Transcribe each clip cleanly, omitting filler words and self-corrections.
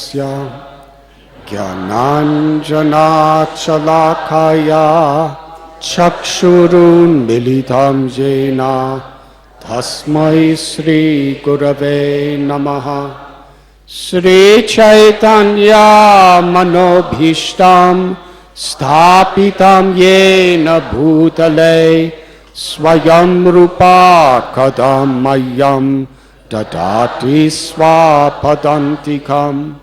Tasya Jnananjanachalakaya Chakshurun Militam Jena Tasmai Sri Gurave Namaha Sri Chaitanya Manobhishtam Sthapitam Yena Bhutale Swayam Rupa Kadam Mayam Dadati Swapadantikam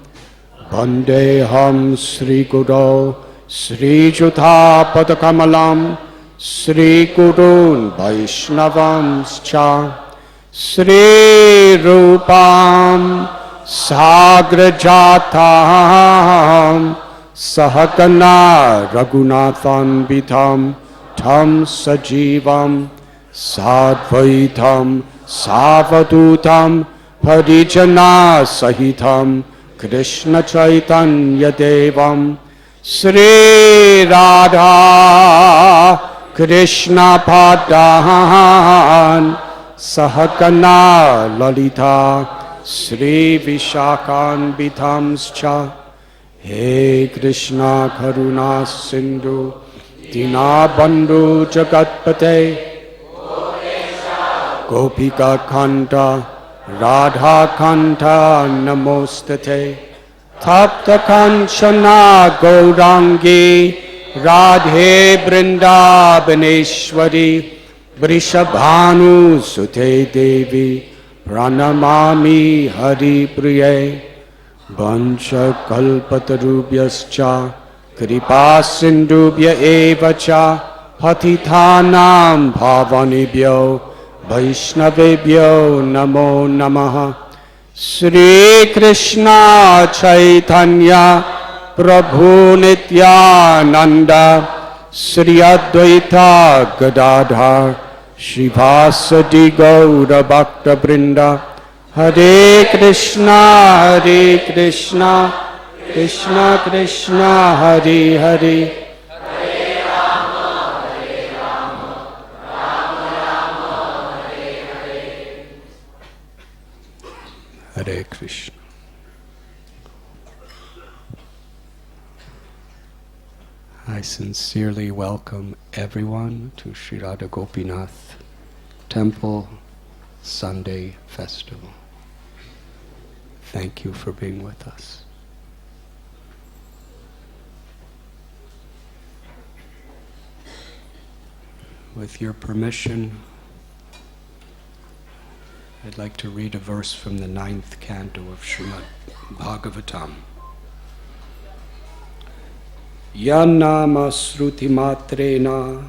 Vandeham Sri Guru Sri Jutha Padakamalam Sri Gurun Vaishnavamscha Sri Rupam Sagrajatam Sahakana Raghunathan Vitam Tam Sajivam Sadvaitam Savadutam Parijana Sahitam Krishna Chaitanya Devam Sri Radha Krishna Padan Sahakana Lalita Sri Vishakan Bitamscha He Krishna Karuna Sindhu Dina Bandhu Jagatpate Gopika Kanta Radha Kanta Namostate Tapta Kanchana Gaurangi Radhe Vrindavaneshwari Vrishabhanu Sute Devi Pranamami Hari Priye Vancha Kalpatarubhyascha Kripa Sindhubhya Evacha Patithanam Bhavanibhyo Vaishnavebhyo Namo Namaha Sri Krishna Chaitanya Prabhu Nityananda Sri Advaita Gadadhar Shivasadi Gaura Bhakta Brinda Hare Krishna Krishna Krishna Hare Hare Hare Krishna. I sincerely welcome everyone to Sri Radha Gopinath Temple Sunday Festival. Thank you for being with us. With your permission, I'd like to read a verse from the 9th canto of Srimad Bhagavatam. Yanama sruti matrena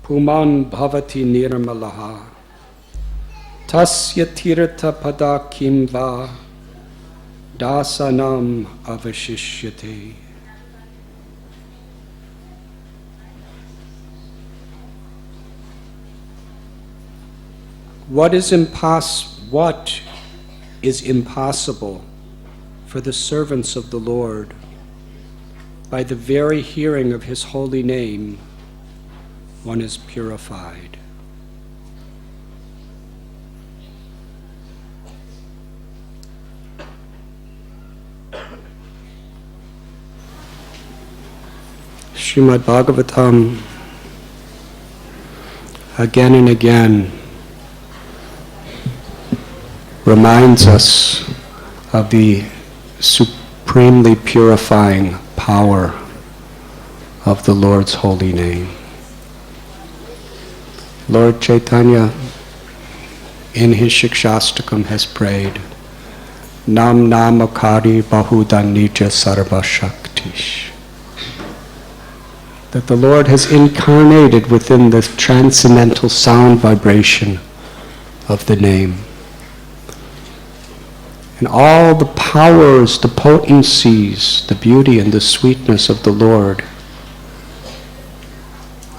puman bhavati nirmalaha tasya tirtha padakim va dasanam avashishyate. What is impossible for the servants of the Lord? By the very hearing of His holy name, one is purified. Srimad Bhagavatam again and again reminds us of the supremely purifying power of the Lord's holy name. Lord Chaitanya in his Shikshastakam has prayed, Nam Namakari Bahudanija Sarva Shaktish. That the Lord has incarnated within the transcendental sound vibration of the name. And all the powers, the potencies, the beauty and the sweetness of the Lord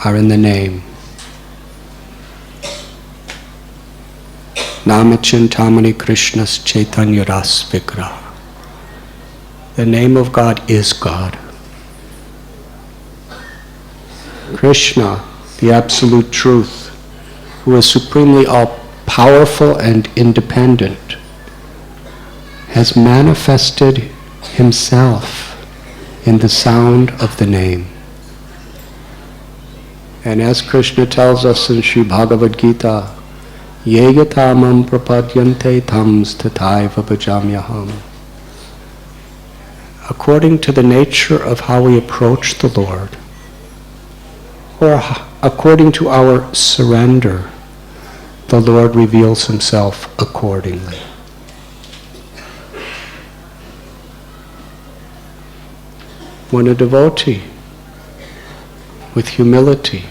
are in the name. Namachintamani Krishna's Chaitanya Ras Vigraha. The name of God is God. Krishna, the absolute truth, who is supremely all-powerful and independent, has manifested himself in the sound of the name. And as Krishna tells us in Sri Bhagavad Gita, Yegatamam prapadyante tams tataiva bhajamyaham. According to the nature of how we approach the Lord, or according to our surrender, the Lord reveals himself accordingly. When a devotee, with humility,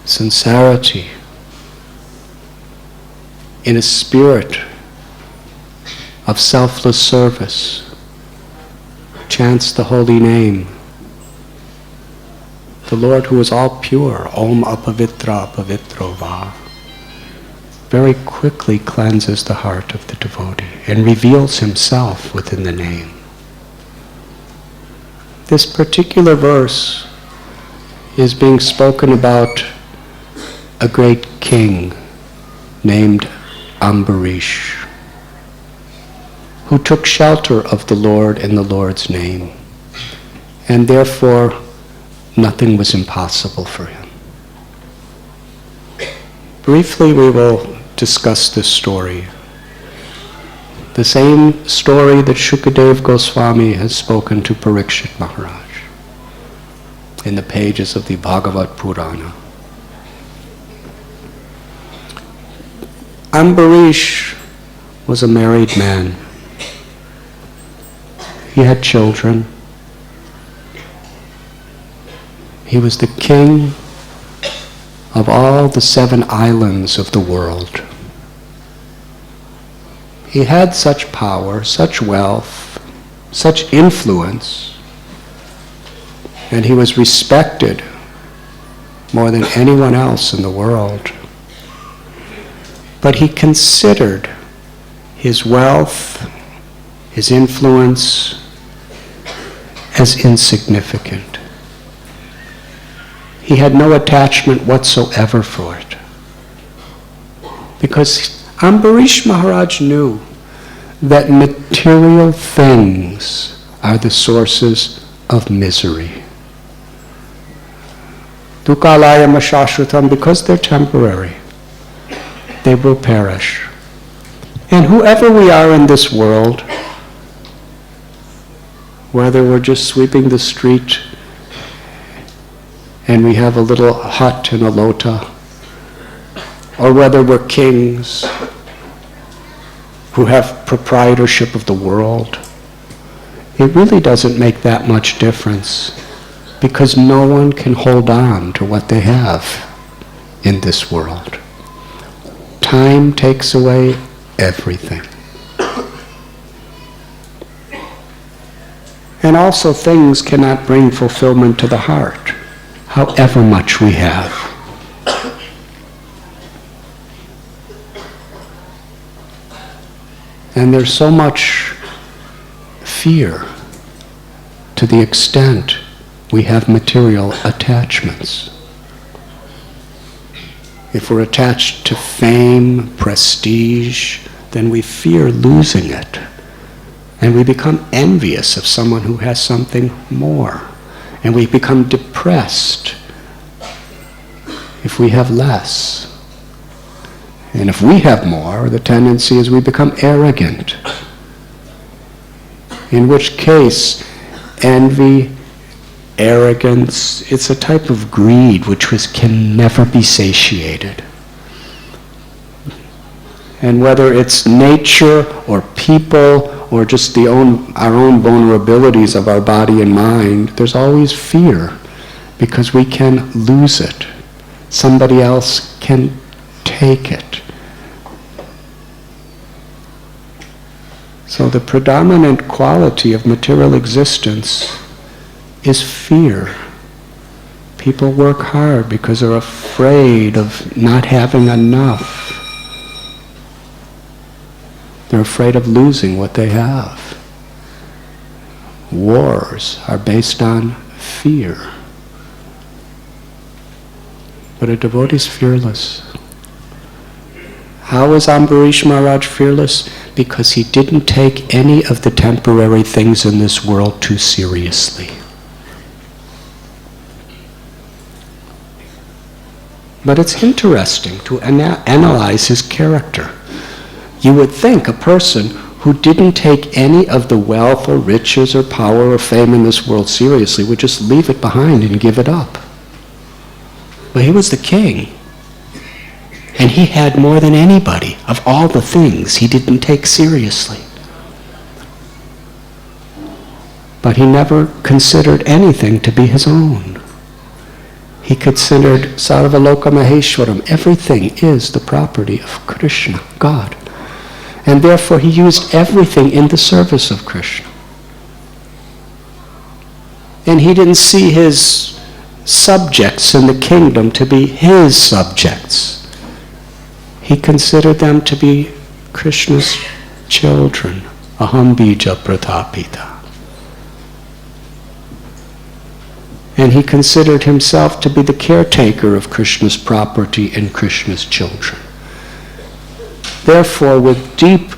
sincerity, in a spirit of selfless service, chants the holy name, the Lord who is all pure, Om Apavitra Apavitro Va, very quickly cleanses the heart of the devotee and reveals himself within the name. This particular verse is being spoken about a great king named Ambarish, who took shelter of the Lord in the Lord's name, and therefore nothing was impossible for him. Briefly, we will discuss this story. The same story that Shukadev Goswami has spoken to Parikshit Maharaj in the pages of the Bhagavad Purana. Ambarish was a married man. He had children. He was the king of all the 7 islands of the world. He had such power, such wealth, such influence, and he was respected more than anyone else in the world. But he considered his wealth, his influence, as insignificant. He had no attachment whatsoever for it. Because Ambarish Maharaj knew that material things are the sources of misery. Dukkhalayam ashashrutam, because they're temporary, they will perish. And whoever we are in this world, whether we're just sweeping the street and we have a little hut and a lota, or whether we're kings who have proprietorship of the world, it really doesn't make that much difference, because no one can hold on to what they have in this world. Time takes away everything. And also things cannot bring fulfillment to the heart, however much we have. And there's so much fear to the extent we have material attachments. If we're attached to fame, prestige, then we fear losing it. And we become envious of someone who has something more. And we become depressed if we have less. And if we have more, the tendency is we become arrogant. In which case, envy, arrogance, it's a type of greed which can never be satiated. And whether it's nature or people or just our own vulnerabilities of our body and mind, there's always fear because we can lose it. Somebody else can take it. So the predominant quality of material existence is fear. People work hard because they're afraid of not having enough. They're afraid of losing what they have. Wars are based on fear. But a devotee is fearless. How is Ambarish Maharaj fearless? because he didn't take any of the temporary things in this world too seriously. But it's interesting to analyze his character. You would think a person who didn't take any of the wealth or riches or power or fame in this world seriously would just leave it behind and give it up. But he was the king. And he had more than anybody of all the things he didn't take seriously. But he never considered anything to be his own. He considered Sarvaloka Maheshwaram. Everything is the property of Krishna, God. And therefore he used everything in the service of Krishna. And he didn't see his subjects in the kingdom to be his subjects. He considered them to be Krishna's children. Aham bija pratapita. And he considered himself to be the caretaker of Krishna's property and Krishna's children. Therefore, with deep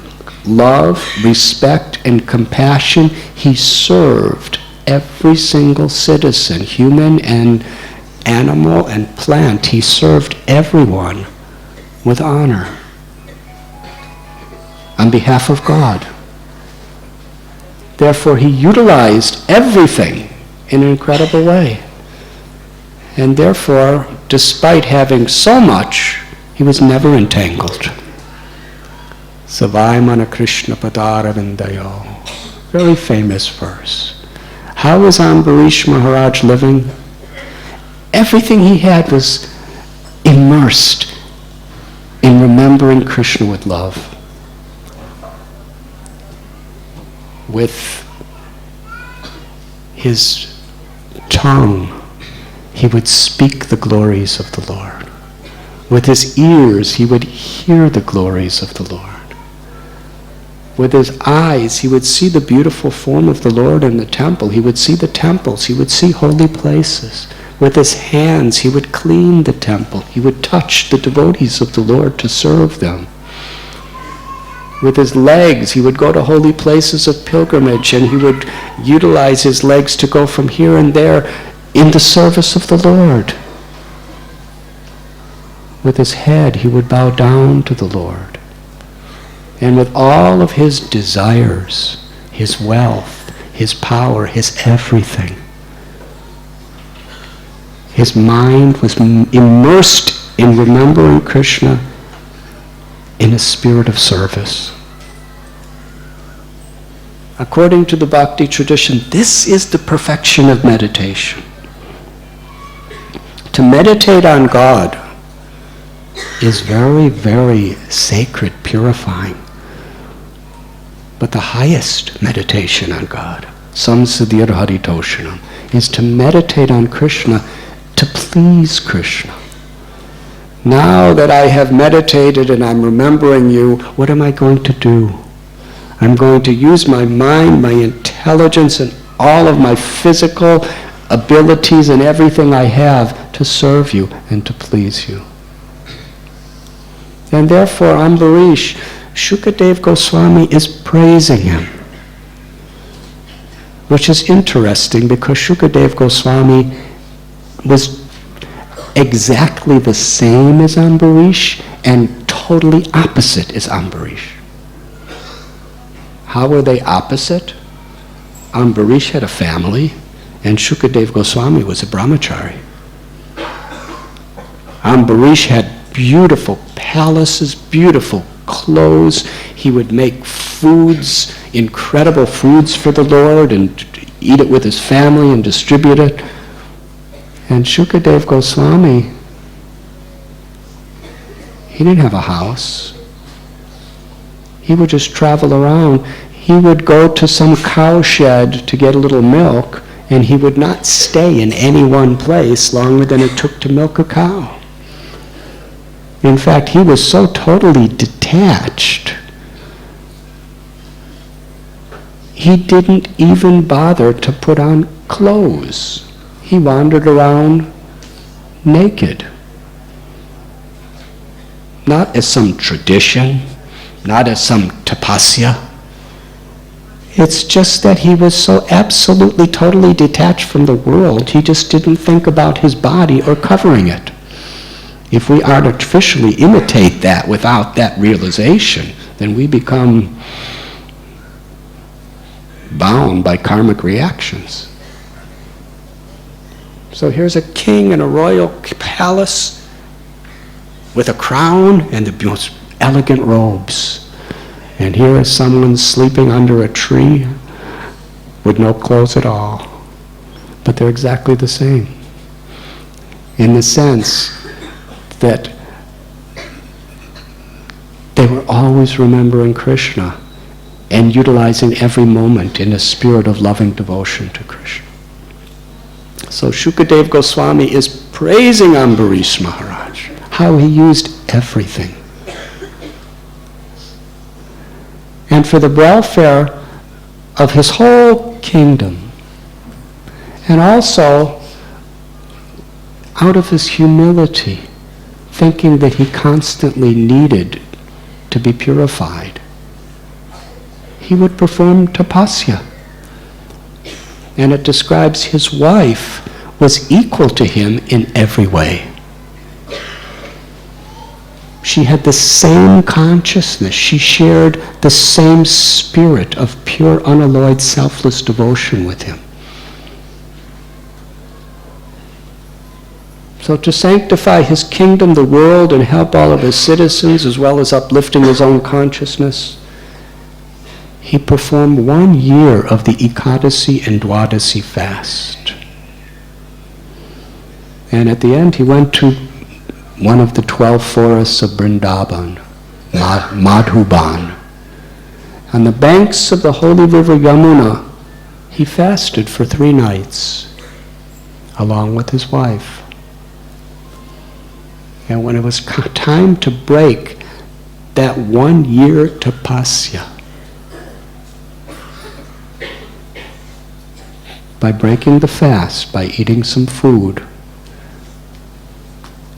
love, respect, and compassion, he served every single citizen, human and animal and plant. He served everyone with honor on behalf of God. Therefore, he utilized everything in an incredible way. And therefore, despite having so much, he was never entangled. Savaimana Krishna Padaravindayo. Very famous verse. How was Ambarish Maharaj living? Everything he had was immersed in remembering Krishna with love. With his tongue, he would speak the glories of the Lord. With his ears, he would hear the glories of the Lord. With his eyes, he would see the beautiful form of the Lord in the temple. He would see the temples. He would see holy places. With his hands, he would clean the temple. He would touch the devotees of the Lord to serve them. With his legs, he would go to holy places of pilgrimage, and he would utilize his legs to go from here and there in the service of the Lord. With his head, he would bow down to the Lord. And with all of his desires, his wealth, his power, his everything, his mind was immersed in remembering Krishna in a spirit of service. According to the Bhakti tradition, this is the perfection of meditation. To meditate on God is very, very sacred, purifying. But the highest meditation on God, samsadhir haritoshanam, is to meditate on Krishna to please Krishna. Now that I have meditated and I'm remembering you, what am I going to do? I'm going to use my mind, my intelligence, and all of my physical abilities and everything I have to serve you and to please you. And therefore, Ambarish, Shukadev Goswami is praising him. Which is interesting because Shukadev Goswami was exactly the same as Ambarish and totally opposite as Ambarish. How were they opposite? Ambarish had a family and Shukadev Goswami was a brahmachari. Ambarish had beautiful palaces, beautiful clothes. He would make foods, incredible foods for the Lord and eat it with his family and distribute it. And Shukadev Goswami, he didn't have a house. He would just travel around. He would go to some cow shed to get a little milk, and he would not stay in any one place longer than it took to milk a cow. In fact, he was so totally detached, he didn't even bother to put on clothes. He wandered around naked. Not as some tradition, not as some tapasya. It's just that he was so absolutely, totally detached from the world, he just didn't think about his body or covering it. If we artificially imitate that without that realization, then we become bound by karmic reactions. So here's a king in a royal palace with a crown and the most elegant robes. And here is someone sleeping under a tree with no clothes at all. But they're exactly the same, in the sense that they were always remembering Krishna and utilizing every moment in a spirit of loving devotion to Krishna. So Shukadev Goswami is praising Ambarish Maharaj, how he used everything. And for the welfare of his whole kingdom. And also, out of his humility, thinking that he constantly needed to be purified, he would perform tapasya. And it describes his wife was equal to him in every way. She had the same consciousness. She shared the same spirit of pure, unalloyed, selfless devotion with him. So to sanctify his kingdom, the world, and help all of his citizens, as well as uplifting his own consciousness, he performed 1 year of the Ekadasi and Dwadasi fast. And at the end, he went to one of the 12 forests of Vrindavan, Madhuban. On the banks of the holy river Yamuna, he fasted for 3 nights, along with his wife. And when it was time to break that 1 year tapasya, by breaking the fast, by eating some food,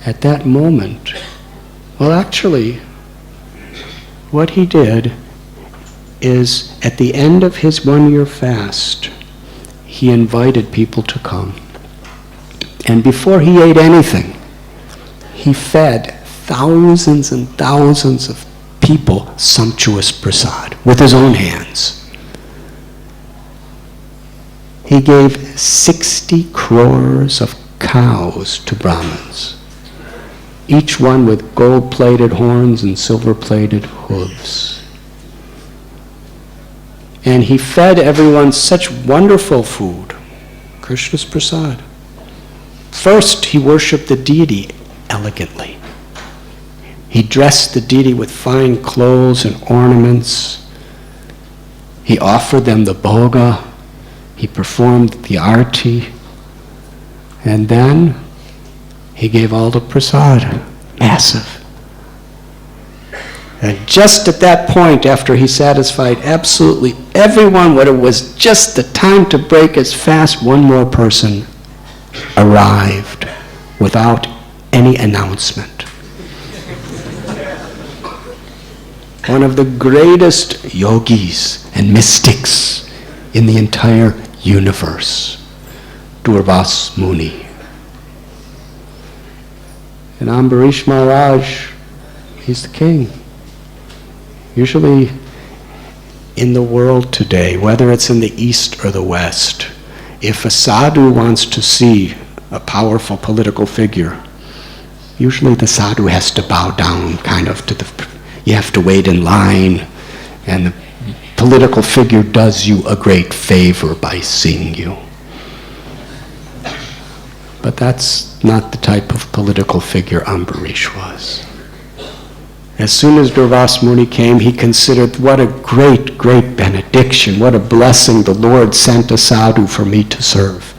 at that moment, well, actually, what he did is, at the end of his 1 year fast, he invited people to come. And before he ate anything, he fed thousands and thousands of people sumptuous prasad with his own hands. He gave 60 crores of cows to Brahmins, each one with gold-plated horns and silver-plated hooves. And he fed everyone such wonderful food, Krishna's prasad. First, he worshipped the deity elegantly. He dressed the deity with fine clothes and ornaments. He offered them the bhoga. He performed the arti. And then he gave all the prasad, massive. And just at that point, after he satisfied absolutely everyone, when it was just the time to break his fast, one more person arrived without any announcement. One of the greatest yogis and mystics in the entire universe, Durvas Muni. And Ambarish Maharaj, he's the king. Usually in the world today, whether it's in the East or the West, if a sadhu wants to see a powerful political figure, usually the sadhu has to bow down kind of to you have to wait in line, and the political figure does you a great favor by seeing you. But that's not the type of political figure Ambarish was. As soon as Durvas Muni came, he considered, what a great, great benediction, what a blessing the Lord sent a sadhu for me to serve.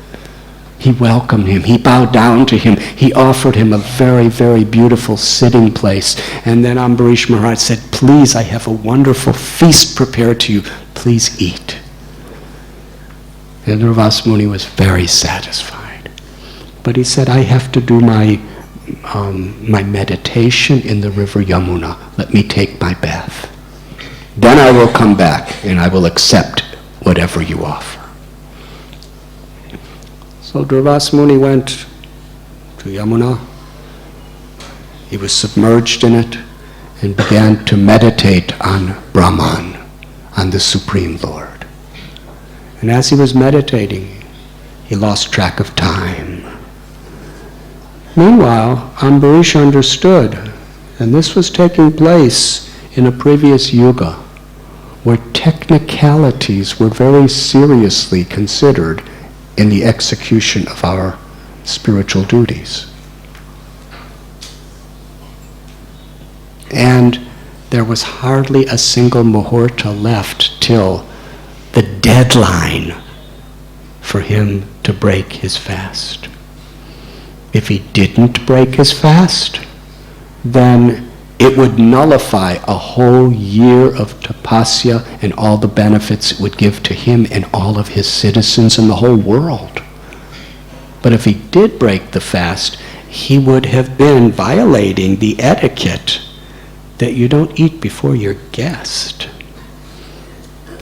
He welcomed him, he bowed down to him, he offered him a very, very beautiful sitting place. And then Ambarish Maharaj said, please, I have a wonderful feast prepared to you, please eat. And Durvas Muni was very satisfied. But he said, I have to do my meditation in the river Yamuna. Let me take my bath. Then I will come back and I will accept whatever you offer. So Durvasa Muni went to Yamuna. He was submerged in it and began to meditate on Brahman, on the Supreme Lord. And as he was meditating, he lost track of time. Meanwhile, Ambarish understood, and this was taking place in a previous yuga, where technicalities were very seriously considered in the execution of our spiritual duties. And there was hardly a single muhurta left till the deadline for him to break his fast. If he didn't break his fast, then it would nullify a whole year of tapasya and all the benefits it would give to him and all of his citizens and the whole world. But if he did break the fast, he would have been violating the etiquette that you don't eat before your guest,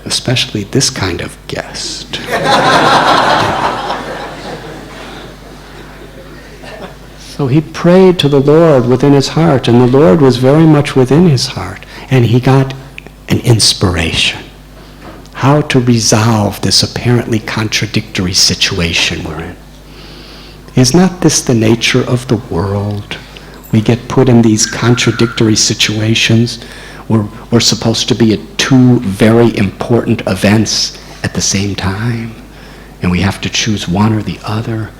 especially this kind of guest. So he prayed to the Lord within his heart, and the Lord was very much within his heart, and he got an inspiration. How to resolve this apparently contradictory situation we're in. Is not this the nature of the world? We get put in these contradictory situations where we're supposed to be at two very important events at the same time, and we have to choose one or the other.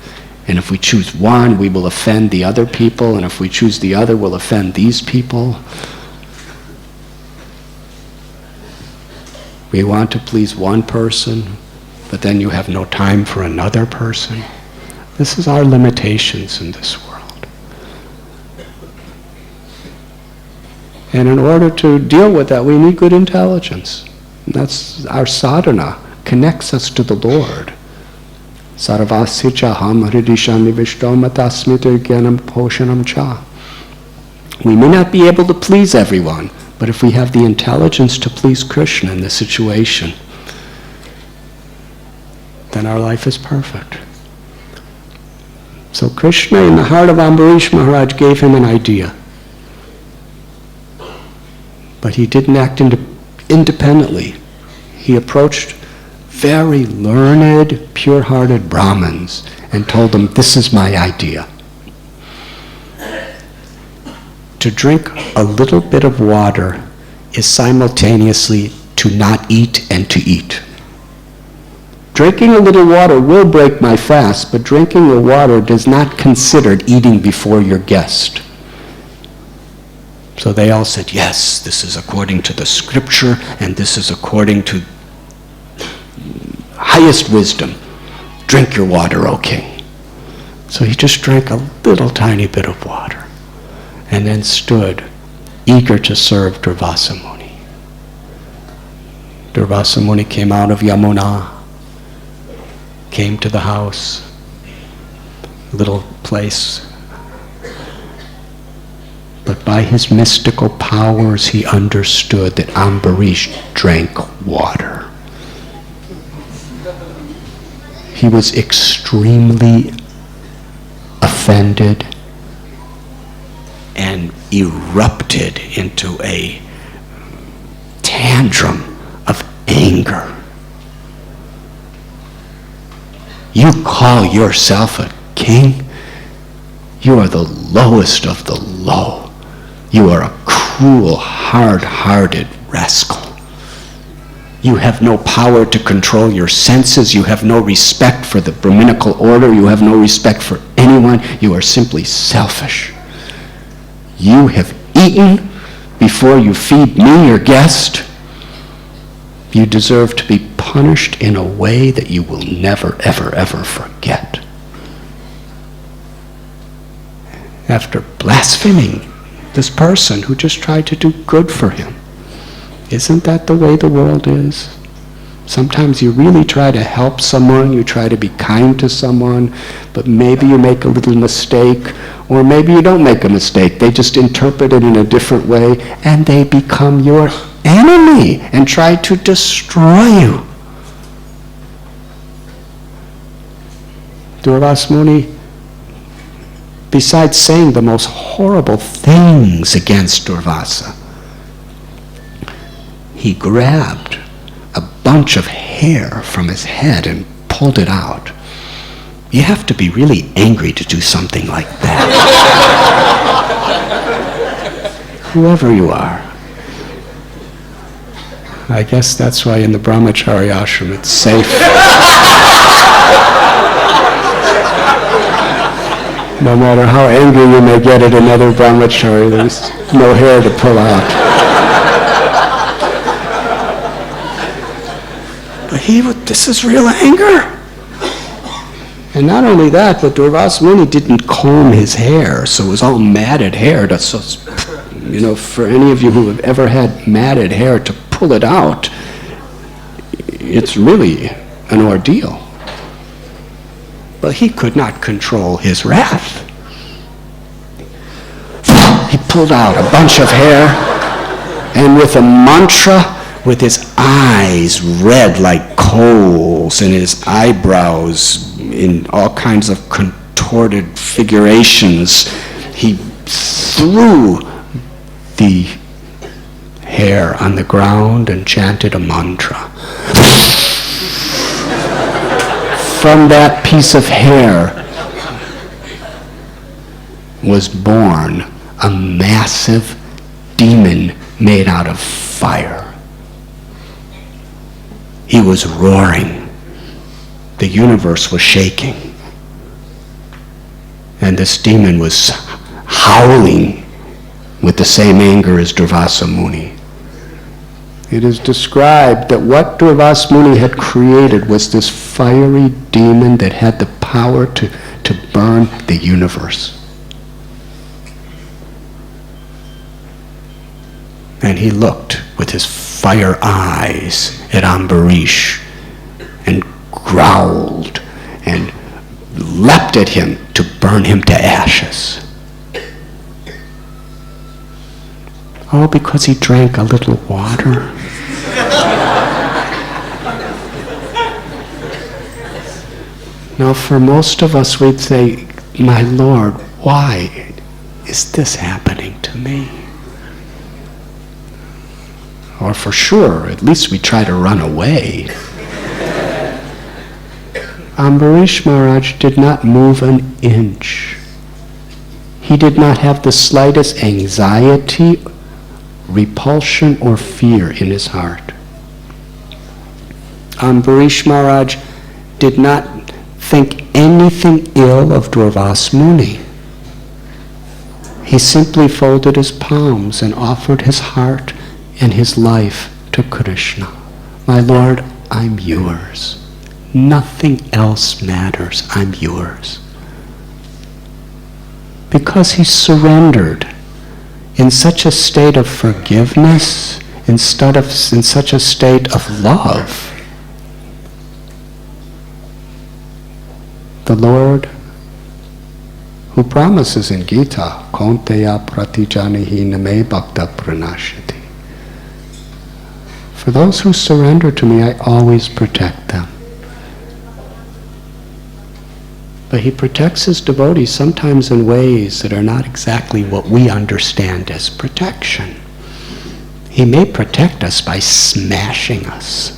And if we choose one, we will offend the other people, and if we choose the other, we'll offend these people. We want to please one person, but then you have no time for another person. This is our limitations in this world. And in order to deal with that, we need good intelligence. And that's our sadhana, connects us to the Lord. Sarvasichaham hridishami vishtomatasmita gyanam poshanam cha. We may not be able to please everyone, but if we have the intelligence to please Krishna in the situation, then our life is perfect. So Krishna, in the heart of Ambarish Maharaj, gave him an idea. But he didn't act independently. He approached very learned, pure-hearted Brahmins and told them, this is my idea. To drink a little bit of water is simultaneously to not eat and to eat. Drinking a little water will break my fast, but drinking the water does not consider eating before your guest. So they all said, yes, this is according to the scripture, and this is according to highest wisdom. Drink your water, O king. So he just drank a little tiny bit of water and then stood eager to serve Durvasa Muni. Durvasa Muni came out of Yamuna, came to the house, little place. But by his mystical powers, he understood that Ambarish drank water. He was extremely offended and erupted into a tantrum of anger. You call yourself a king? You are the lowest of the low. You are a cruel, hard-hearted rascal. You have no power to control your senses. You have no respect for the Brahminical order. You have no respect for anyone. You are simply selfish. You have eaten before you feed me, your guest. You deserve to be punished in a way that you will never, ever, ever forget. After blaspheming this person who just tried to do good for him. Isn't that the way the world is? Sometimes you really try to help someone, you try to be kind to someone, but maybe you make a little mistake, or maybe you don't make a mistake. They just interpret it in a different way, and they become your enemy and tried to destroy you. Durvasa Muni, besides saying the most horrible things against Durvasa, he grabbed a bunch of hair from his head and pulled it out. You have to be really angry to do something like that. Whoever you are. I guess that's why in the brahmachari ashram it's safe. No matter how angry you may get at another brahmachari, there's no hair to pull out. But this is real anger. And not only that, but Durvasa Muni didn't comb his hair, so it was all matted hair. For any of you who have ever had matted hair, to pull it out, it's really an ordeal. But he could not control his wrath. He pulled out a bunch of hair, and with a mantra, with his eyes red like coals and his eyebrows in all kinds of contorted figurations, he threw the hair on the ground and chanted a mantra. From that piece of hair was born a massive demon made out of fire. He was roaring. The universe was shaking. And this demon was howling with the same anger as Durvasa Muni. It is described that what Durvasa Muni had created was this fiery demon that had the power to burn the universe. And he looked with his fire eyes at Ambarish and growled and leapt at him to burn him to ashes. Oh, because he drank a little water. Now, for most of us, we'd say, my Lord, why is this happening to me? Or for sure, at least we try to run away. Ambarish Maharaj did not move an inch. He did not have the slightest anxiety, repulsion, or fear in his heart. Ambarish Maharaj did not think anything ill of Durvasa Muni. He simply folded his palms and offered his heart and his life to Krishna. My Lord, I'm yours. Nothing else matters. I'm yours. Because he surrendered in such a state of forgiveness, in such a state of love, the Lord, who promises in Gita, Kaunteya pratijanihi name bhakta pranashati. For those who surrender to me, I always protect them. But he protects his devotees sometimes in ways that are not exactly what we understand as protection. He may protect us by smashing us.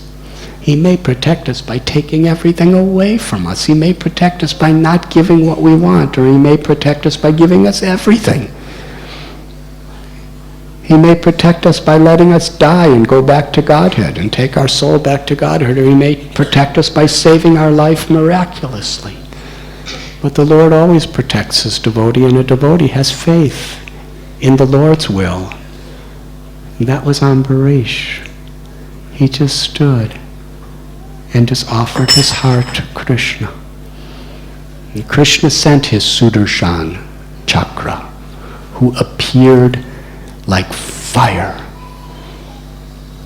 He may protect us by taking everything away from us. He may protect us by not giving what we want, or he may protect us by giving us everything. He may protect us by letting us die and go back to Godhead and take our soul back to Godhead, or he may protect us by saving our life miraculously. But the Lord always protects his devotee, and a devotee has faith in the Lord's will. And that was Ambarish. He just stood and just offered his heart to Krishna. And Krishna sent his Sudarshan chakra, who appeared like fire.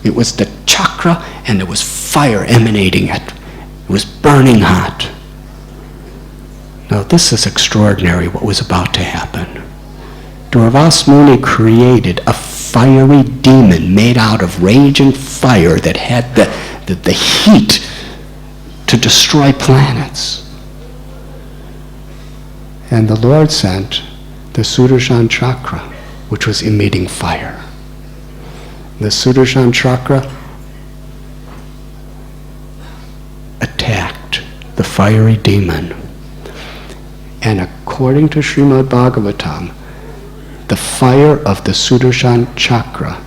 It was the chakra, and there was fire emanating it. It was burning hot. Now this is extraordinary what was about to happen. Durvasa Muni created a fiery demon made out of raging fire that had the heat to destroy planets. And the Lord sent the Sudarshan Chakra, which was emitting fire. The Sudarshan Chakra attacked the fiery demon. And according to Srimad Bhagavatam, the fire of the Sudarshan Chakra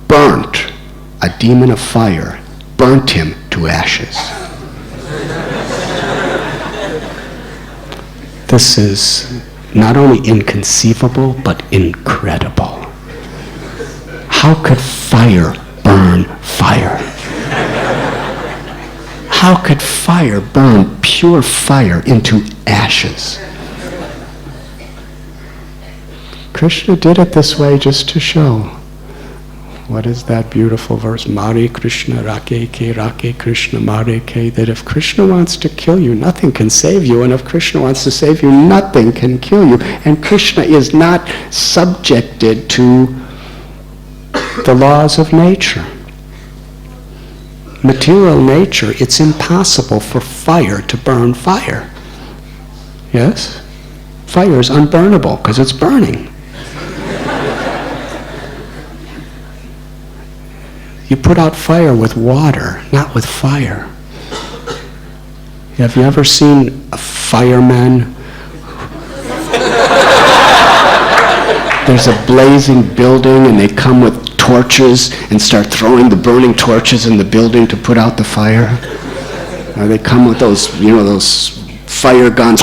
burnt a demon of fire, burnt him to ashes. This is not only inconceivable, but incredible. How could fire burn fire? How could fire burn pure fire into ashes? Krishna did it this way just to show. What is that beautiful verse? Mare Krishna Rake Krishna Mare Ke. That if Krishna wants to kill you, nothing can save you. And if Krishna wants to save you, nothing can kill you. And Krishna is not subjected to the laws of nature. Material nature, it's impossible for fire to burn fire. Yes? Fire is unburnable because it's burning. You put out fire with water, not with fire. Have you ever seen a fireman? There's a blazing building and they come with torches and start throwing the burning torches in the building to put out the fire. Or they come with those, those fire guns,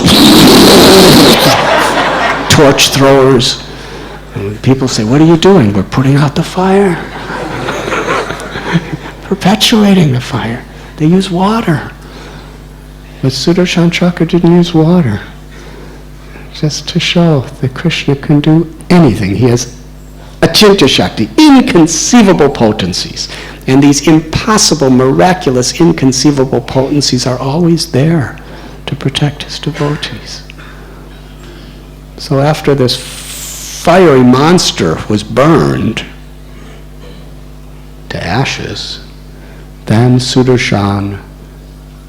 torch throwers. And people say, "What are you doing?" "We're putting out the fire." Perpetuating the fire. They use water. But Sudarshan Chakra didn't use water. Just to show that Krishna can do anything. He has Achintya Shakti, inconceivable potencies. And these impossible, miraculous, inconceivable potencies are always there to protect his devotees. So after this fiery monster was burned to ashes, then Sudarshan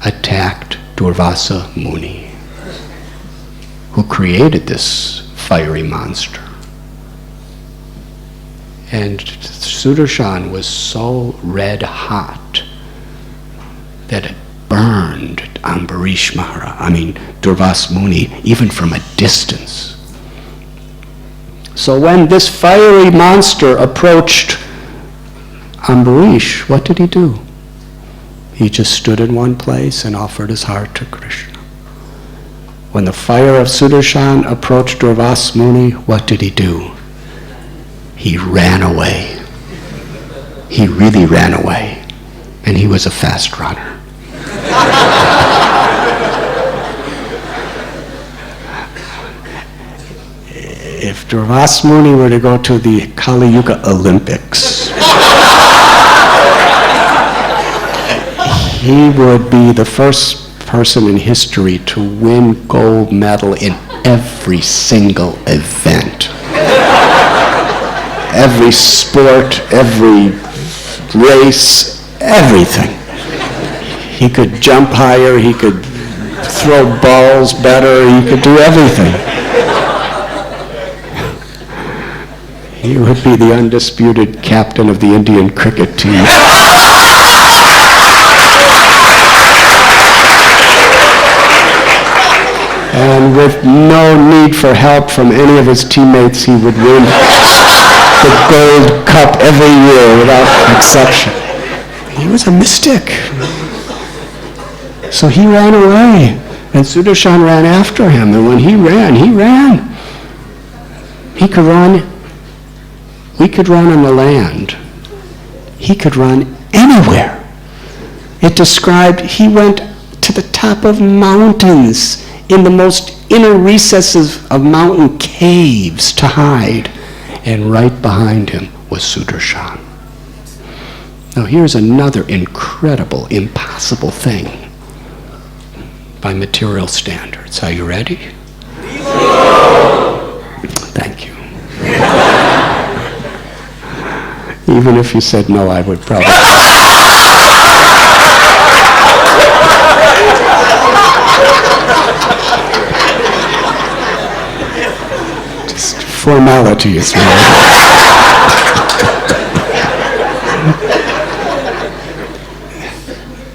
attacked Durvasa Muni, who created this fiery monster. And Sudarshan was so red hot that it burned Ambarish Maharaj, Durvasa Muni, even from a distance. So when this fiery monster approached Ambarish, what did he do? He just stood in one place and offered his heart to Krishna. When the fire of Sudarshan approached Durvasa Muni, what did he do? He ran away. He really ran away. And he was a fast runner. If Durvasa Muni were to go to the Kali Yuga Olympics, he would be the first person in history to win gold medal in every single event. Every sport, every race, everything. He could jump higher, he could throw balls better, he could do everything. He would be the undisputed captain of the Indian cricket team. And with no need for help from any of his teammates, he would win the gold cup every year without exception. He was a mystic. So he ran away, and Sudarshan ran after him. And when he ran. He could run. We could run on the land. He could run anywhere. It described he went to the top of mountains, in the most inner recesses of mountain caves to hide. And right behind him was Sudarshan. Now here's another incredible, impossible thing by material standards. Are you ready? Thank you. even if you said no, I would probably... Just formalities,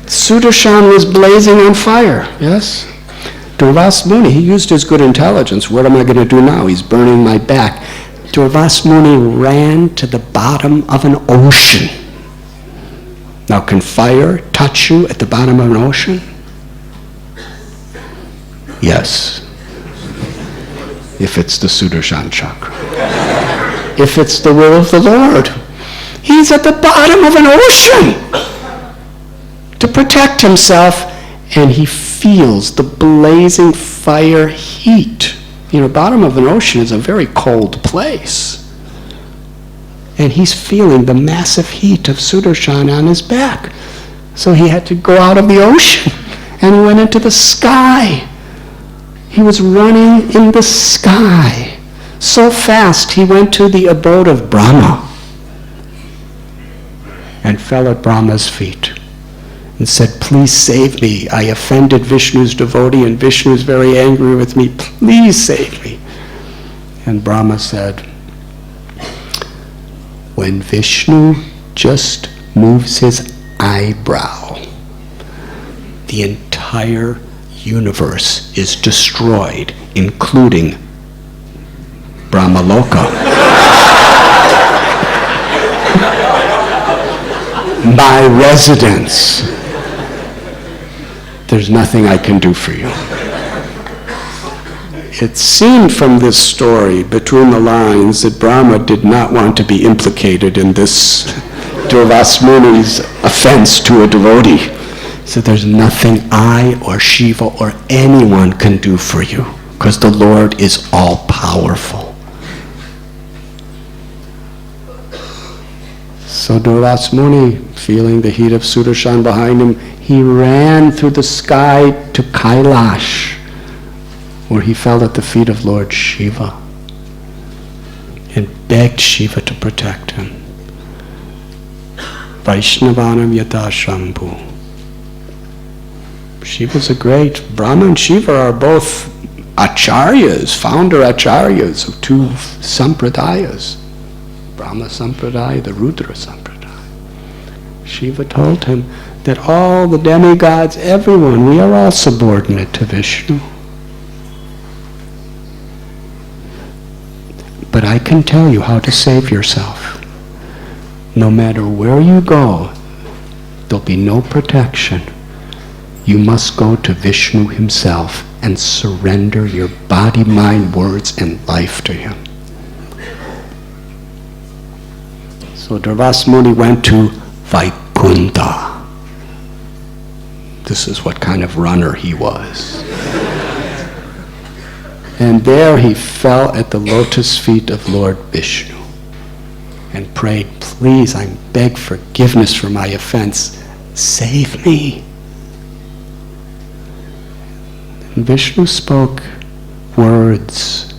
Sudarshan was blazing on fire, yes? Durvas Muni, he used his good intelligence. What am I going to do now? He's burning my back. Durvas Muni ran to the bottom of an ocean. Now, can fire touch you at the bottom of an ocean? Yes. If it's the Sudarshan chakra. If it's the will of the Lord. He's at the bottom of an ocean to protect himself, and he feels the blazing fire heat. You know, bottom of an ocean is a very cold place. And he's feeling the massive heat of Sudarshan on his back. So he had to go out of the ocean, and he went into the sky. He was running in the sky. So fast, he went to the abode of Brahma and fell at Brahma's feet and said, please save me. I offended Vishnu's devotee, and Vishnu is very angry with me. Please save me. And Brahma said, when Vishnu just moves his eyebrow, the entire universe is destroyed, including Brahmaloka. My residence. There's nothing I can do for you. It seemed from this story, between the lines, that Brahma did not want to be implicated in this Durvas Muni's offense to a devotee. He said, there's nothing I or Shiva or anyone can do for you, because the Lord is all-powerful. So Durvas Muni, feeling the heat of Sudarshan behind him, he ran through the sky to Kailash, where he fell at the feet of Lord Shiva and begged Shiva to protect him. Vaishnavanam yata Shambhu. Shiva's a great... Brahma and Shiva are both acharyas, founder acharyas of two sampradayas. Brahma Sampradaya, the Rudra Sampradaya. Shiva told him that all the demigods, everyone, we are all subordinate to Vishnu. But I can tell you how to save yourself. No matter where you go, there'll be no protection. You must go to Vishnu himself and surrender your body, mind, words, and life to him. So Durvas Muni went to Vaikuntha. This is what kind of runner he was. And there he fell at the lotus feet of Lord Vishnu and prayed, please, I beg forgiveness for my offense. Save me. And Vishnu spoke words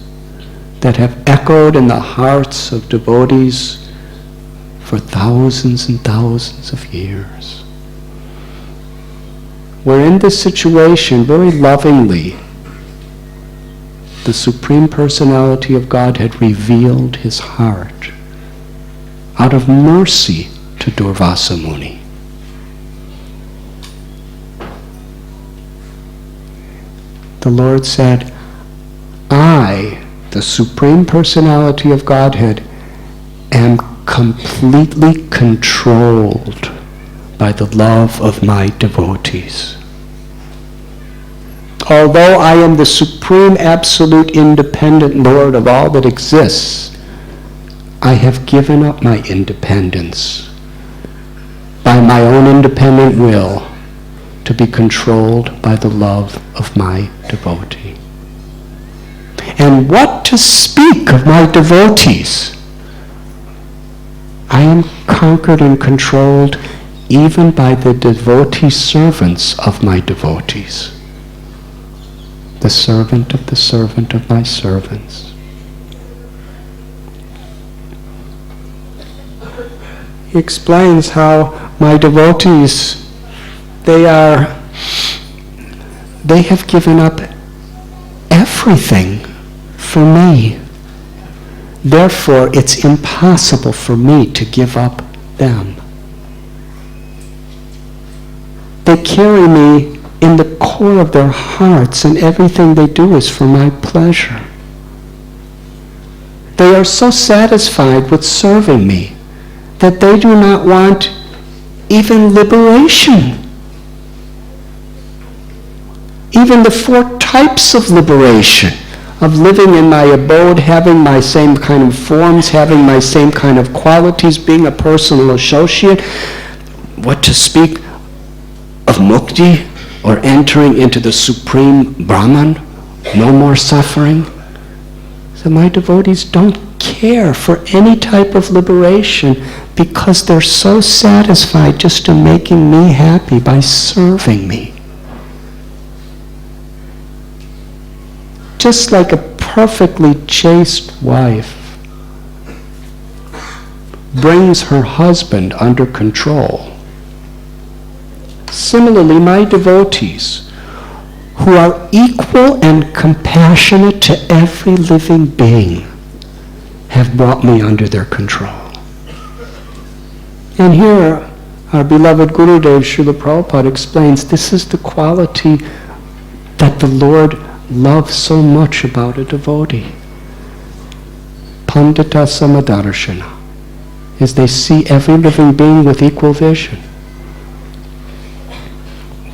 that have echoed in the hearts of devotees for thousands and thousands of years. Where in this situation, very lovingly, the Supreme Personality of Godhead revealed his heart out of mercy to Durvasa Muni. The Lord said, I, the Supreme Personality of Godhead, am completely controlled by the love of my devotees. Although I am the supreme, absolute, independent Lord of all that exists, I have given up my independence by my own independent will to be controlled by the love of my devotee. And what to speak of my devotees? I am conquered and controlled even by the devotee servants of my devotees. The servant of my servants. he explains how my devotees, they have given up everything for me. Therefore, it's impossible for me to give up them. They carry me in the core of their hearts, and everything they do is for my pleasure. They are so satisfied with serving me that they do not want even liberation. Even the 4 types of liberation, of living in my abode, having my same kind of forms, having my same kind of qualities, being a personal associate, what to speak of mukti, or entering into the supreme Brahman, no more suffering. So my devotees don't care for any type of liberation because they're so satisfied just in making me happy by serving me. Just like a perfectly chaste wife brings her husband under control, similarly, my devotees, who are equal and compassionate to every living being, have brought me under their control. And here, our beloved Gurudev Srila Prabhupada explains this is the quality that the Lord loves so much about a devotee. Pandita Samadarshana, is they see every living being with equal vision.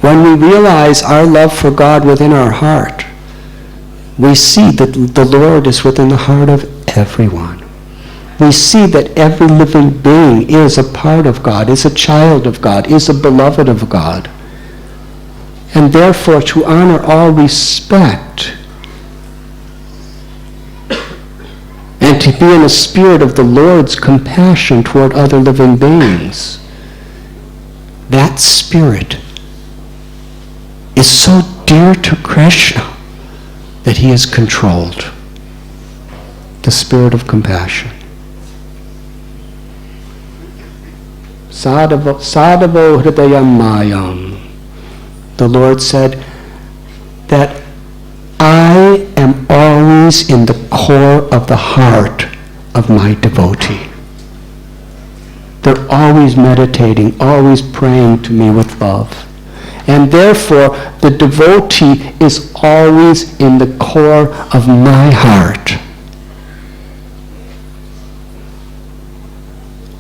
When we realize our love for God within our heart, we see that the Lord is within the heart of everyone. We see that every living being is a part of God, is a child of God, is a beloved of God. And therefore, to honor all respect and to be in a spirit of the Lord's compassion toward other living beings, that spirit is so dear to Krishna that he is controlled. The spirit of compassion. Sadhavo hridayam mayam. The Lord said that I am always in the core of the heart of my devotee. They're always meditating, always praying to me with love. And therefore, the devotee is always in the core of my heart.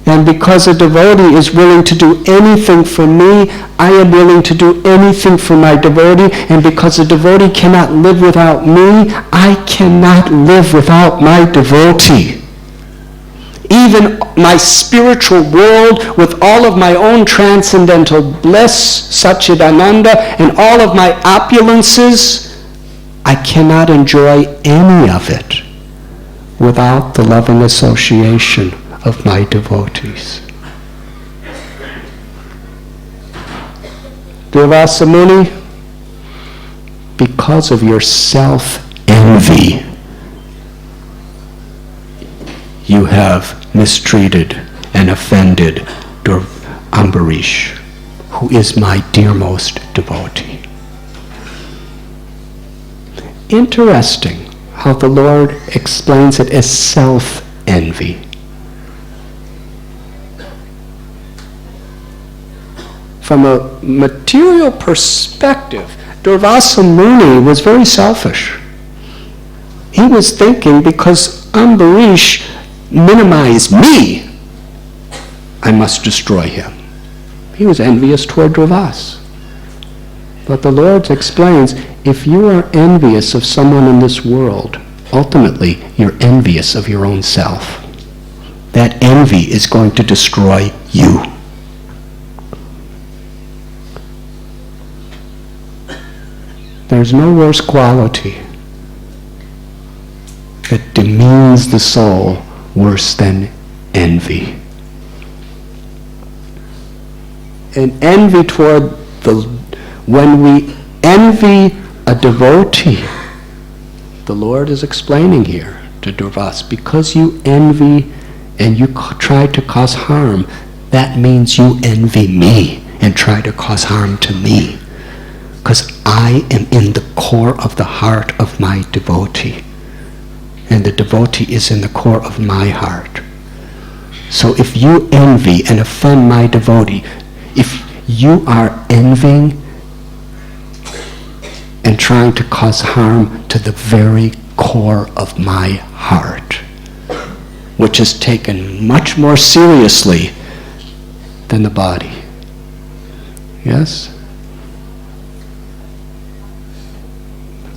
And because a devotee is willing to do anything for me, I am willing to do anything for my devotee. And because a devotee cannot live without me, I cannot live without my devotee. Even my spiritual world with all of my own transcendental bliss, Satchidananda, and all of my opulences, I cannot enjoy any of it without the loving association of my devotees. Durvasa Muni, because of your self-envy, you have mistreated and offended Ambarish, who is my dearmost devotee. Interesting how the Lord explains it as self-envy. From a material perspective, Durvasa Muni was very selfish. He was thinking, because Ambarish minimized me, I must destroy him. He was envious toward Durvasa. But the Lord explains, if you are envious of someone in this world, ultimately you're envious of your own self. That envy is going to destroy you. There's no worse quality that demeans the soul worse than envy. And envy toward when we envy a devotee, the Lord is explaining here to Durvasa, because you envy and you try to cause harm, that means you envy me and try to cause harm to me. Because I am in the core of the heart of my devotee. And the devotee is in the core of my heart. So if you envy and offend my devotee, if you are envying and trying to cause harm to the very core of my heart, which is taken much more seriously than the body. Yes?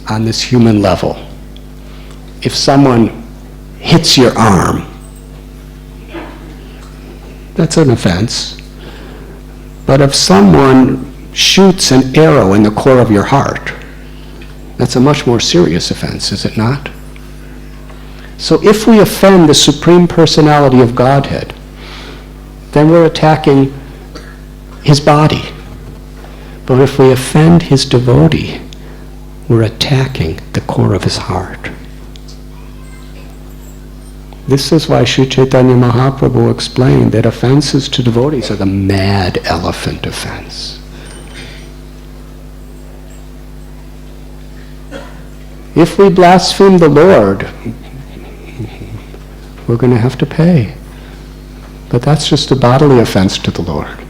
On this human level, if someone hits your arm, that's an offense. But if someone shoots an arrow in the core of your heart, that's a much more serious offense, is it not? So if we offend the Supreme Personality of Godhead, then we're attacking his body. But if we offend his devotee, we're attacking the core of his heart. This is why Sri Chaitanya Mahaprabhu explained that offenses to devotees are the mad elephant offense. If we blaspheme the Lord, we're going to have to pay. But that's just a bodily offense to the Lord.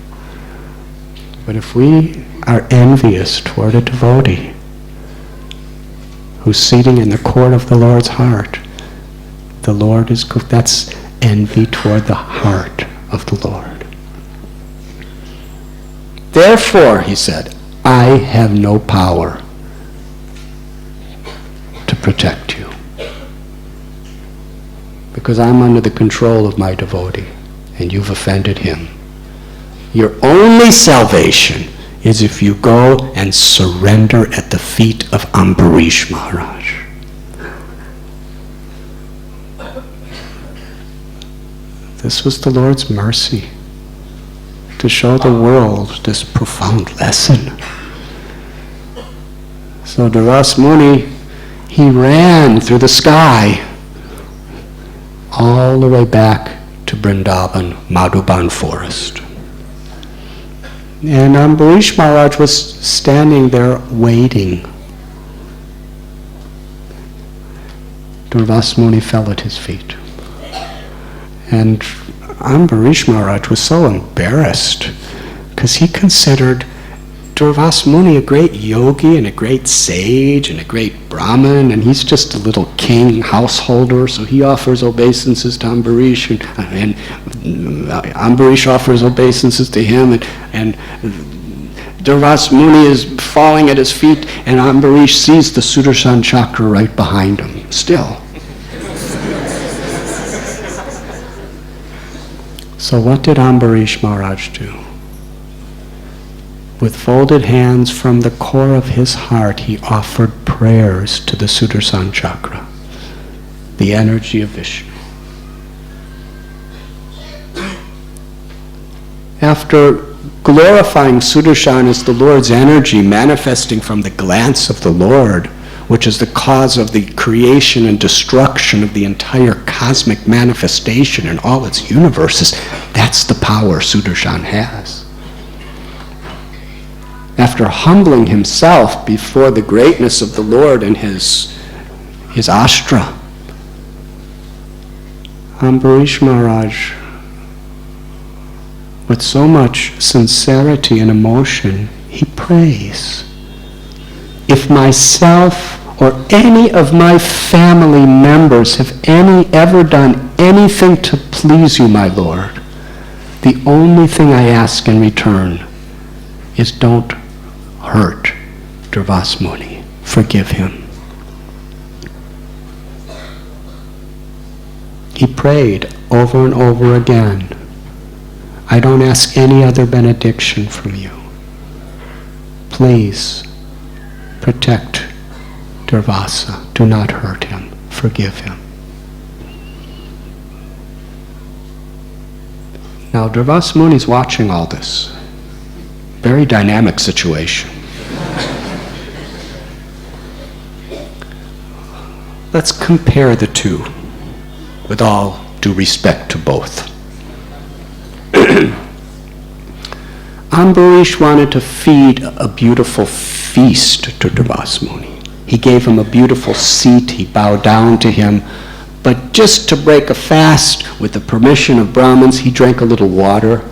But if we are envious toward a devotee who's seating in the core of the Lord's heart, the Lord is, that's envy toward the heart of the Lord. Therefore, he said, I have no power to protect you, because I'm under the control of my devotee, and you've offended him. Your only salvation is if you go and surrender at the feet of Ambarish Maharaj. This was the Lord's mercy, to show the world this profound lesson. So Duras Muni, he ran through the sky all the way back to Vrindavan, Madhuban forest. And Ambarish Maharaj was standing there waiting. Duras Muni fell at his feet. And Ambarish Maharaj was so embarrassed because he considered Duras Muni a great yogi and a great sage and a great Brahmin, and he's just a little king householder, so he offers obeisances to Ambarish, and Ambarish offers obeisances to him, and Duras Muni is falling at his feet, and Ambarish sees the Sudarshan chakra right behind him, still. So what did Ambarish Maharaj do? With folded hands from the core of his heart, he offered prayers to the Sudarshan chakra, the energy of Vishnu. After glorifying Sudarshan as the Lord's energy manifesting from the glance of the Lord, which is the cause of the creation and destruction of the entire cosmic manifestation in all its universes, that's the power Sudarshan has. After humbling himself before the greatness of the Lord and his astra, Ambarish Maharaj, with so much sincerity and emotion, he prays. If myself or any of my family members have ever done anything to please you, my Lord, the only thing I ask in return is don't hurt Duras Muni. Forgive him. He prayed over and over again, I don't ask any other benediction from you. Please protect Durvasa. Do not hurt him. Forgive him. Now Durvasa Muni is watching all this. Very dynamic situation. Let's compare the two, with all due respect to both. Ambarish wanted to feed a beautiful feast to Durvasa Muni. He gave him a beautiful seat, he bowed down to him, but just to break a fast, with the permission of Brahmins, he drank a little water,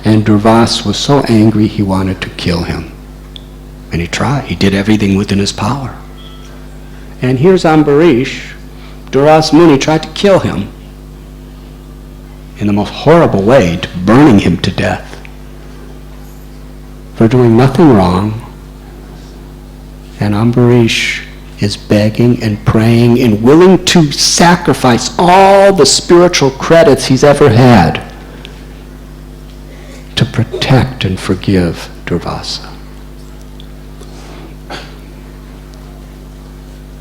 and Durvasa was so angry he wanted to kill him. And he tried, he did everything within his power. And here's Ambarish, Durvasa Muni tried to kill him in the most horrible way, burning him to death for doing nothing wrong. And Ambarish is begging and praying and willing to sacrifice all the spiritual credits he's ever had to protect and forgive Durvasa.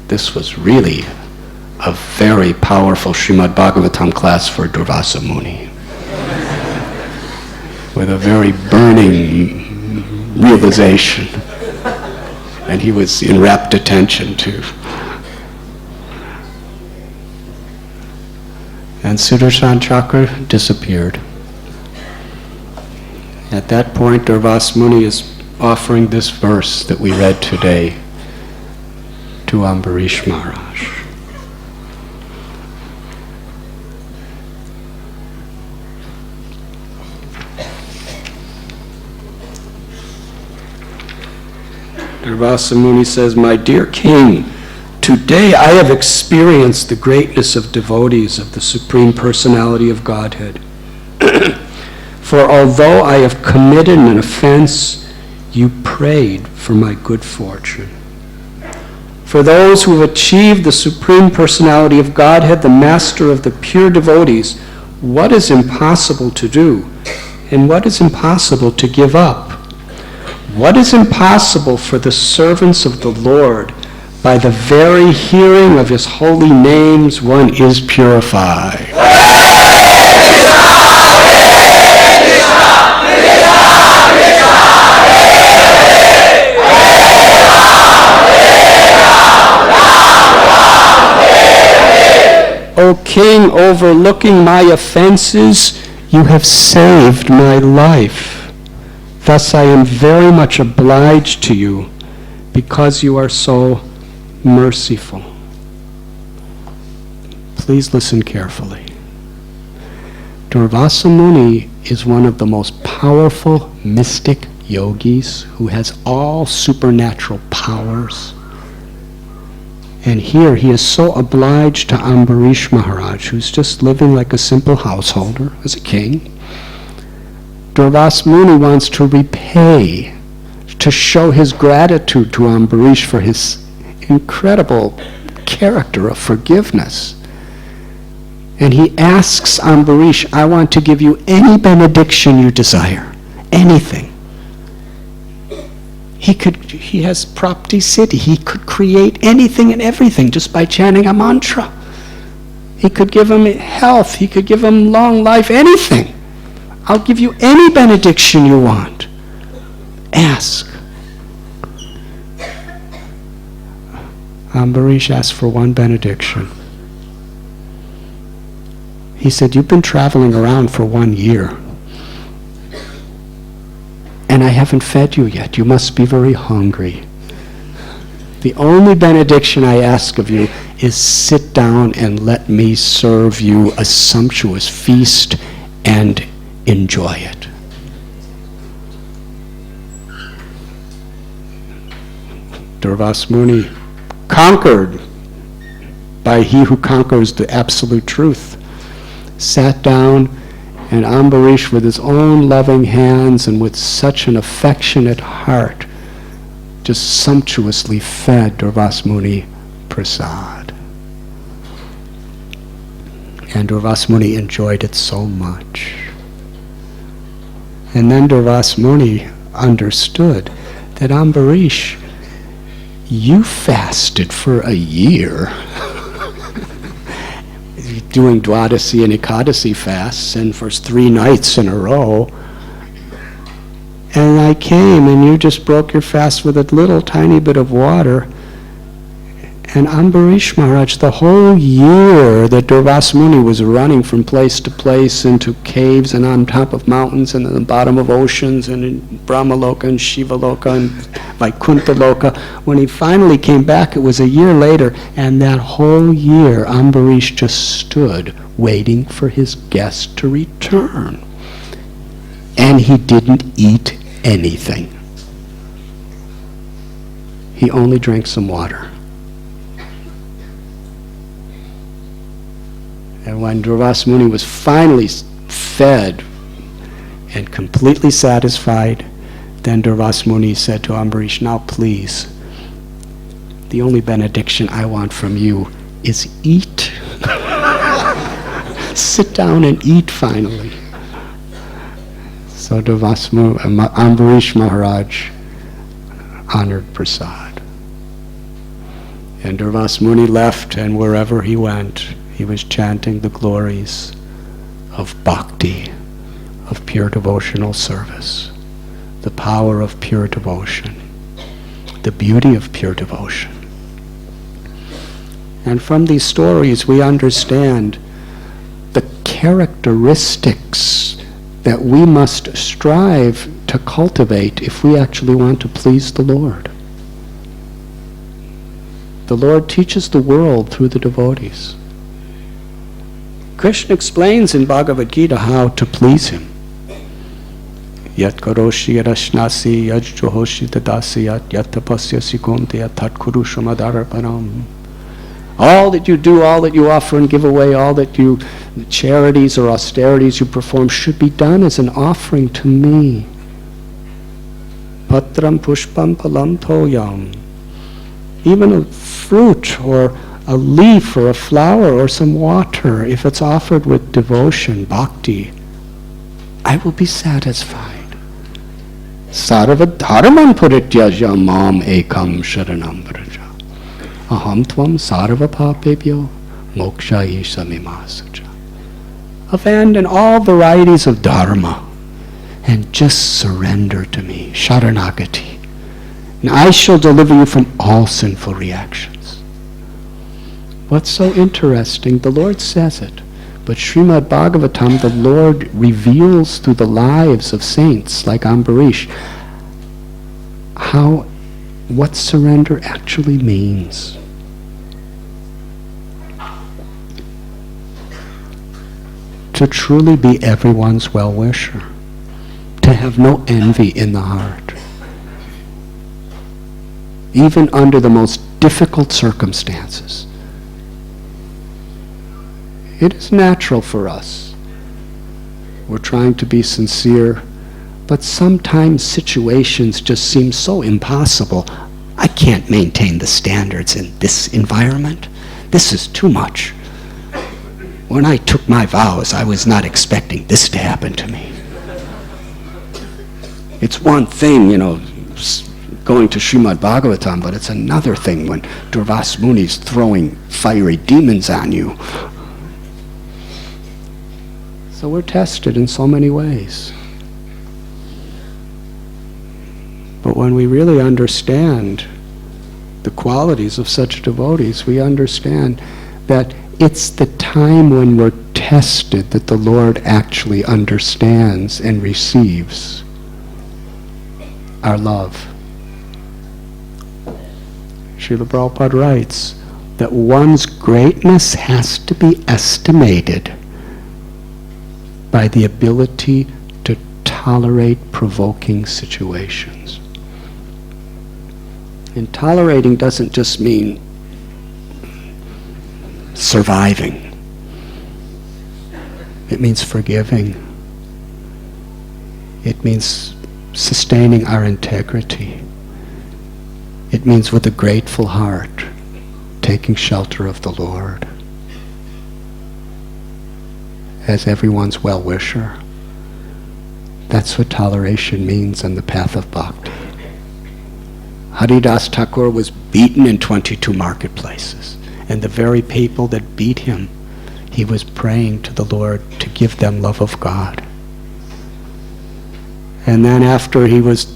This was really a very powerful Srimad Bhagavatam class for Durvasa Muni, with a very burning realization. And he was in rapt attention too. And Sudarshan Chakra disappeared. At that point, Durvasa Muni is offering this verse that we read today to Ambarish Maharaj. Durvasa Muni says, "My dear king, today I have experienced the greatness of devotees of the Supreme Personality of Godhead. For although I have committed an offense, you prayed for my good fortune. For those who have achieved the Supreme Personality of Godhead, the Master of the pure devotees, what is impossible to do, and what is impossible to give up? What is impossible for the servants of the Lord? By the very hearing of his holy names, one is purified." O King, overlooking my offenses, you have saved my life. Thus I am very much obliged to you because you are so merciful. Please listen carefully. Durvasa Muni is one of the most powerful mystic yogis who has all supernatural powers. And here he is so obliged to Ambarish Maharaj, who's just living like a simple householder as a king. Durvasa Muni wants to repay, to show his gratitude to Ambarish for his incredible character of forgiveness. And he asks Ambarish, "I want to give you any benediction you desire, anything." He has Prapti Siddhi. He could create anything and everything just by chanting a mantra. He could give him health. He could give him long life, anything. I'll give you any benediction you want. Ask. Ambarish asked for one benediction. He said, "You've been traveling around for 1 year, and I haven't fed you yet. You must be very hungry. The only benediction I ask of you is sit down and let me serve you a sumptuous feast and enjoy it." Durvasa Muni, conquered by he who conquers the absolute truth, sat down, and Ambarish, with his own loving hands and with such an affectionate heart, just sumptuously fed Durvasa Muni prasad. And Durvasa Muni enjoyed it so much. And then Durvasa Muni understood that, Ambarish, you fasted for a year, doing Dwadasi and Ekadasi fasts, and for 3 nights in a row. And I came and you just broke your fast with a little tiny bit of water, And Ambarish Maharaj, the whole year that Durvas Muni was running from place to place into caves and on top of mountains and in the bottom of oceans and in Brahmaloka and Shivaloka and Vaikuntha-loka, when he finally came back, it was a year later, and that whole year Ambarish just stood waiting for his guest to return. And he didn't eat anything. He only drank some water. And when Durvas Muni was finally fed and completely satisfied, then Durvas Muni said to Ambarish, now please, the only benediction I want from you is eat. Sit down and eat finally. So Ambarish Maharaj honored prasad. And Durvas Muni left, and wherever he went, he was chanting the glories of bhakti, of pure devotional service, the power of pure devotion, the beauty of pure devotion. And from these stories we understand the characteristics that we must strive to cultivate if we actually want to please the Lord. The Lord teaches the world through the devotees. Krishna explains in Bhagavad Gita how to please him. Yat karoshi yarashnasi yat johoshi dadasi yat tapasyasi kunti yat tat kurushamadarapanam. All that you do, all that you offer and give away, all that you, charities or austerities you perform, should be done as an offering to me. Patram pushpam palam toyam. Even a fruit or a leaf or a flower or some water, if it's offered with devotion, bhakti, I will be satisfied. Sarva dharman purityaja mam ekam sharanam vraja. Aham tvam sarva papebhyo mokshayi samimasuja. Abandon all varieties of dharma and just surrender to me, sharanagati. And I shall deliver you from all sinful reactions. What's so interesting? The Lord says it, but Srimad Bhagavatam, the Lord reveals through the lives of saints like Ambarish what surrender actually means. To truly be everyone's well-wisher, to have no envy in the heart, even under the most difficult circumstances. It is natural for us. We're trying to be sincere, but sometimes situations just seem so impossible. I can't maintain the standards in this environment. This is too much. When I took my vows, I was not expecting this to happen to me. It's one thing, going to Srimad Bhagavatam, but it's another thing when Durvas Muni's throwing fiery demons on you. So we're tested in so many ways. But when we really understand the qualities of such devotees, we understand that it's the time when we're tested that the Lord actually understands and receives our love. Srila Prabhupada writes that one's greatness has to be estimated by the ability to tolerate provoking situations. And tolerating doesn't just mean surviving. It means forgiving. It means sustaining our integrity. It means with a grateful heart, taking shelter of the Lord as everyone's well-wisher. That's what toleration means on the path of bhakti. Haridas Thakur was beaten in 22 marketplaces, and the very people that beat him, he was praying to the Lord to give them love of God. And then after he was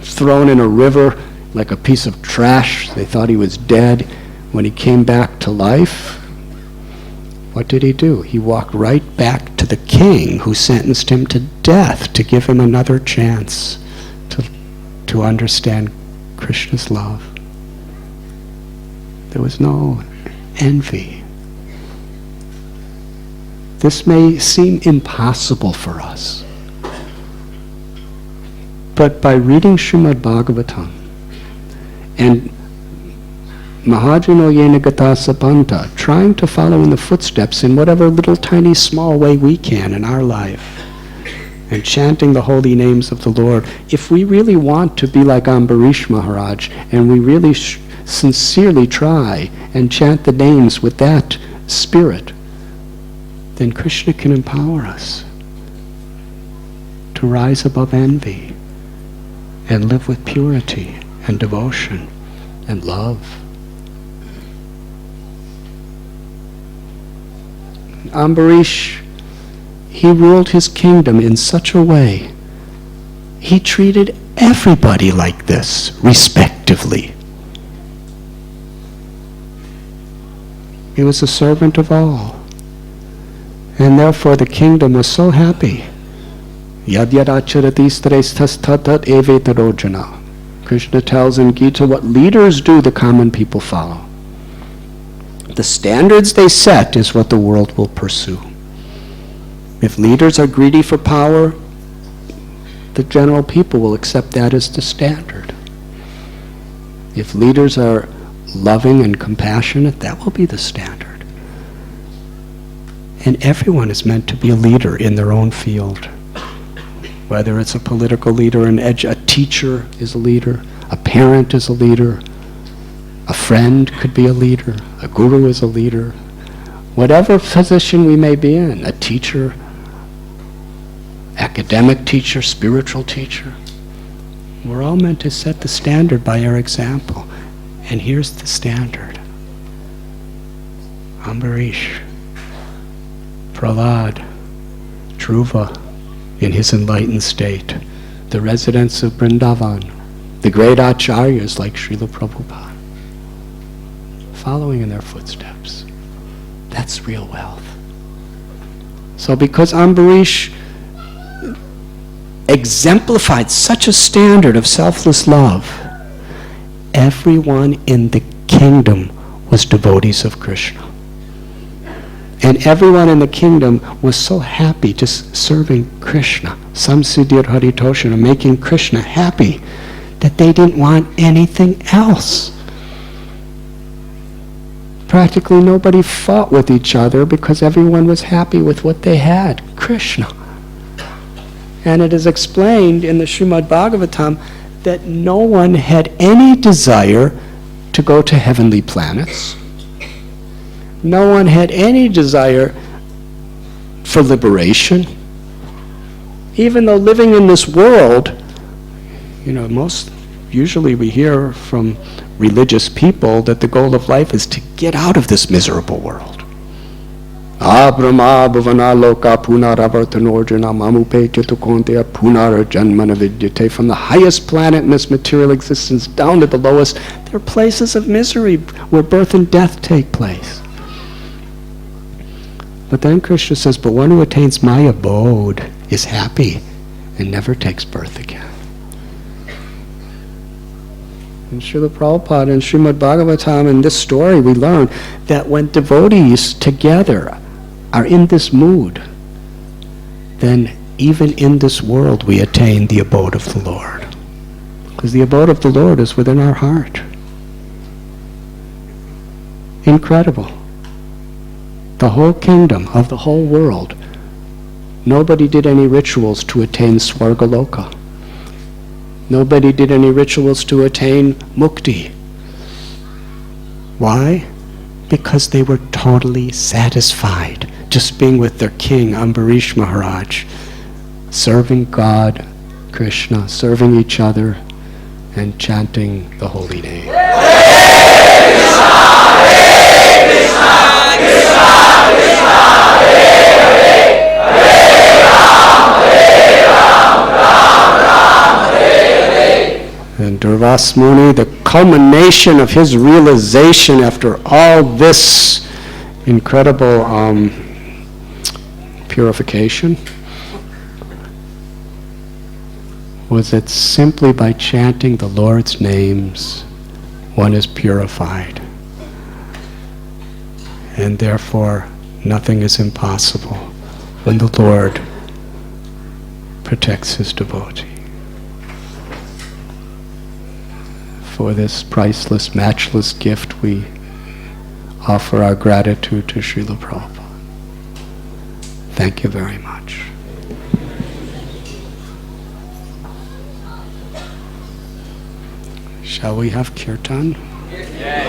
thrown in a river like a piece of trash, they thought he was dead. when he came back to life, what did he do? He walked right back to the king who sentenced him to death to give him another chance to understand Krishna's love. There was no envy. This may seem impossible for us, but by reading Srimad Bhagavatam and Mahajano Yena Gata Sapanta, trying to follow in the footsteps in whatever little tiny small way we can in our life, and chanting the holy names of the Lord, if we really want to be like Ambarish Maharaj, and we really sincerely try and chant the names with that spirit, then Krishna can empower us to rise above envy and live with purity and devotion and love. Ambarish, he ruled his kingdom in such a way, he treated everybody like this, respectively. He was a servant of all. And therefore the kingdom was so happy. Yad yad acharati sthasthat evetarojana. Krishna tells in Gita, what leaders do, the common people follow. The standards they set is what the world will pursue. If leaders are greedy for power, the general people will accept that as the standard. If leaders are loving and compassionate, that will be the standard. And everyone is meant to be a leader in their own field. Whether it's a political leader, a teacher is a leader, a parent is a leader, a friend could be a leader, a guru is a leader. Whatever position we may be in, a teacher, academic teacher, spiritual teacher, we're all meant to set the standard by our example. And here's the standard. Ambarish, Prahlad, Dhruva, in his enlightened state, the residents of Vrindavan, the great acharyas like Srila Prabhupada, following in their footsteps. That's real wealth. So because Ambarish exemplified such a standard of selfless love, everyone in the kingdom was devotees of Krishna. And everyone in the kingdom was so happy just serving Krishna, samsiddhir haritoshana, making Krishna happy, that they didn't want anything else. Practically nobody fought with each other because everyone was happy with what they had, Krishna. And it is explained in the Srimad Bhagavatam that no one had any desire to go to heavenly planets. No one had any desire for liberation. Even though living in this world, usually we hear from religious people that the goal of life is to get out of this miserable world. Abrahma bhavana loka punaravartanorjana mamupe chitukonteya punarajanmana vidyate. From the highest planet in this material existence down to the lowest, there are places of misery where birth and death take place. But then Krishna says, but one who attains my abode is happy and never takes birth again. In Srila Prabhupada and Srimad Bhagavatam, in this story, we learn that when devotees together are in this mood, then even in this world we attain the abode of the Lord. Because the abode of the Lord is within our heart. Incredible. The whole kingdom of the whole world, nobody did any rituals to attain Swargaloka. Nobody did any rituals to attain mukti. Why? Because they were totally satisfied just being with their king, Ambarish Maharaj, serving God, Krishna, serving each other, and chanting the holy name. And Durva Das Muni, the culmination of his realization after all this incredible purification, was that simply by chanting the Lord's names, one is purified. And therefore, nothing is impossible when the Lord protects his devotee. For this priceless, matchless gift, we offer our gratitude to Srila Prabhupada. Thank you very much. Shall we have kirtan? Yes.